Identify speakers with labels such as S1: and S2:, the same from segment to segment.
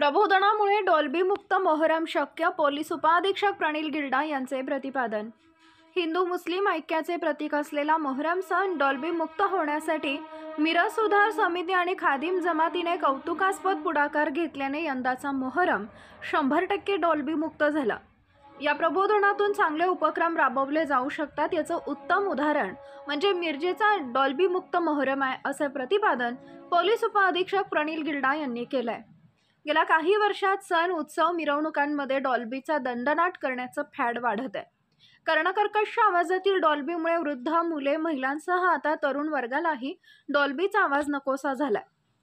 S1: प्रबोधनामुळे Dolby मुक्त मोहरम शक्य, police उपअधीक्षक प्रणिल गिल्डा यांचे प्रतिपादन। हिंदू मुस्लिम ऐक्याचे प्रतीक असलेला मोहरम सण डॉल्बी मुक्त होण्यासाठी मिरज सुधार समिती आणि खादिम जमातीने कौतुकास्पद पुढाकार घेतल्याने यंदाचा मोहरम 100% डॉल्बी मुक्त झाला। या प्रबोधनातून चांगले उपक्रम राबवले जाऊ शकतात याचं उत्तम उदाहरण म्हणजे मिरजेचा डॉल्बी मुक्त मोहरम आहे, असे प्रतिपादन पोलीस उपअधीक्षक प्रणिल गिल्डा यांनी केलंय। गेल्या काही वर्षात सण उत्सव मिरवणुकांमध्ये डॉल्बीचा दणदणाट करण्याचं फॅड वाढत आहे। कर्णकर्कश आवाजातील डॉल्बीमुळे वृद्ध, मुले, महिलांसह आता तरुण वर्गालाही डॉल्बीचा आवाज नकोसा झालाय।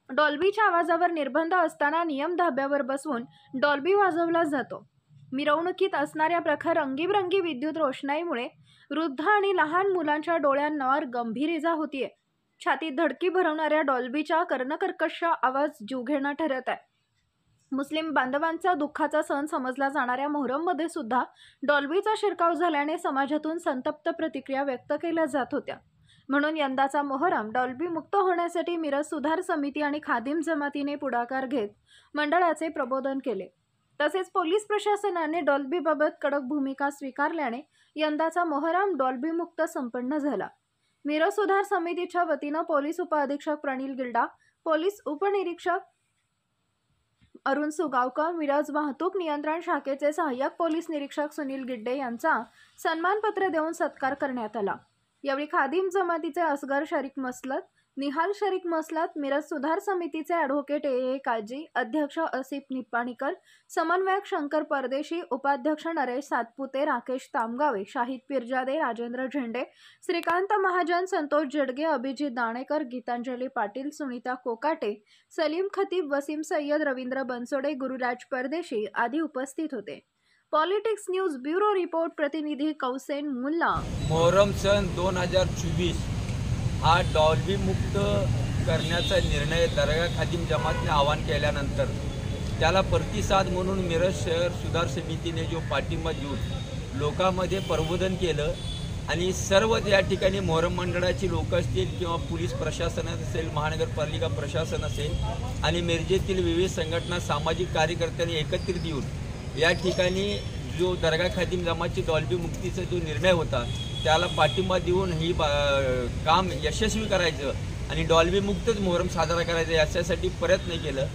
S1: डॉल्बीच्या आवाजावर निर्बंध असताना नियम धाब्यावर बसवून डॉल्बी वाजवला जातो। मिरवणुकीत असणाऱ्या प्रखर रंगीबेरंगी विद्युत रोषणाईमुळे वृद्ध आणि लहान मुलांच्या डोळ्यांवर गंभीर इजा होतीये। छातीत धडकी भरवणाऱ्या डॉल्बीचा कर्णकर्कश आवाज जीवघेणा ठरत आहे। मुस्लिम बांधवांचा दुःखाचा सण समजला जाणाऱ्या मोहरममध्ये सुद्धा डॉल्बीचा शिरकाव झाल्याने समाजातून संतप्त प्रतिक्रिया व्यक्त केल्या जात होत्या। म्हणून यंदाचा मोहरम डॉल्बी मुक्त होण्यासाठी मिरज सुधार समिती आणि खादिम जमातीने पुढाकार घेत मंडळाचे प्रबोधन केले। तसेच पोलीस प्रशासनाने डॉल्बीबाबत कडक भूमिका स्वीकारल्याने यंदाचा मोहरम डॉल्बी मुक्त संपन्न झाला। मिरज सुधार समितीच्या वतीने पोलीस उपअधीक्षक प्रणिल गिल्डा, पोलीस उपनिरीक्षक अरुण सुगावकर, मिरज वाहतूक नियंत्रण शाखेचे सहाय्यक पोलीस निरीक्षक सुनील गिड्डे यांचा सन्मानपत्र देऊन सत्कार करण्यात आला। यावेळी खादिम जमातीचे असगर शरीक मसलत, निहाल शरीक मसलत, मिरज सुधार समितीचे ॲडव्होकेट ए काजी, अध्यक्ष असिफ निपाणीकर, समन्वयक शंकर परदेशी, उपाध्यक्ष नरेश सातपुते, राकेश तामगावे, शाहिद पिरजादे, राजेंद्र झेंडे, श्रीकांत महाजन, संतोष जडगे, अभिजित दाणेकर, गीतांजली पाटील, सुनीता कोकाटे, सलीम खतीब, वसीम सय्यद, रवींद्र बनसोडे, गुरुराज परदेशी आदी उपस्थित होते। पॉलिटिक्स न्यूज ब्युरो रिपोर्ट, प्रतिनिधी कौसेन मुल्ला।
S2: मोहरम सन 2024 हा डॉल्बी मुक्त करण्याचा निर्णय दर्गा खादिम जमातने आवाहन केल्यानंतर त्याला प्रतिसाद म्हणून मिरज शहर सुधार समितीने जो पाठिंबा देऊन लोकांमध्ये प्रबोधन केलं आणि सर्व या ठिकाणी मोहरम मंडळाची लोक असतील किंवा पोलीस प्रशासन असेल, महानगरपालिका प्रशासन असेल आणि मिरजेतील विविध संघटना, सामाजिक कार्यकर्त्यांनी एकत्रित येऊन या ठिकाणी जो दर्गा खादिम जमातची डॉल्बी मुक्तीचा जो निर्णय होता त्याला पाठिंबा देऊन ही काम यशस्वी करायचं आणि डॉल्बी मुक्तच मोहरम साजरा करायचा याच्यासाठी प्रयत्न केलं।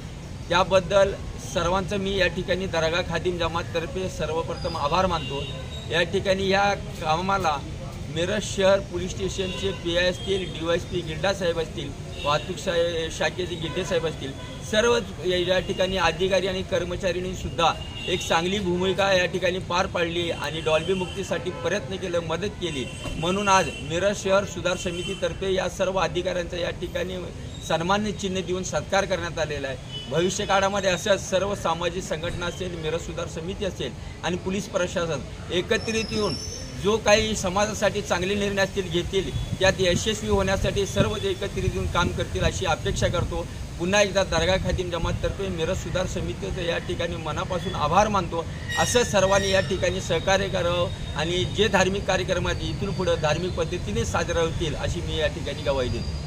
S2: त्याबद्दल सर्वांचं मी या ठिकाणी दर्गा खादिम जमाततर्फे सर्वप्रथम आभार मानतो। या ठिकाणी या कामाला मिरज शहर पोलीस स्टेशनचे PI असतील, DYSP गिल्डा साहेब असतील, वाहतूक शाखेचे गिड्डे साहेब असतील, सर्व या ठिकाणी अधिकारी आणि कर्मचाऱ्यांनी सुद्धा एक चांगली भूमिका या ठिकाणी पार पाडली आणि डॉल्बी मुक्तीसाठी प्रयत्न केले, मदत केली। म्हणून आज मिरज शहर सुधार समितीतर्फे या सर्व अधिकाऱ्यांचा या ठिकाणी सन्मान चिन्ह देऊन सत्कार करण्यात आलेला आहे। भविष्य काळामध्ये असंच सर्व सामाजिक संघटना असेल, मिरज सुधार समिती असेल आणि पोलीस प्रशासन एकत्रित येऊन जो काही समाजासाठी चांगले निर्णय असतील घेतील त्यात यशस्वी होण्यासाठी सर्व एकत्रित येऊन काम करतील अशी अपेक्षा करतो। पुन्हा एकदा दर्गा खादिम जमाततर्फे मिरज सुधार समितीचं या ठिकाणी मनापासून आभार मानतो। असं सर्वांनी या ठिकाणी सहकार्य करावं आणि जे धार्मिक कार्यक्रम आहेत इथून पुढे धार्मिक पद्धतीने साजरा होतील अशी मी या ठिकाणी ग्वाही देतो।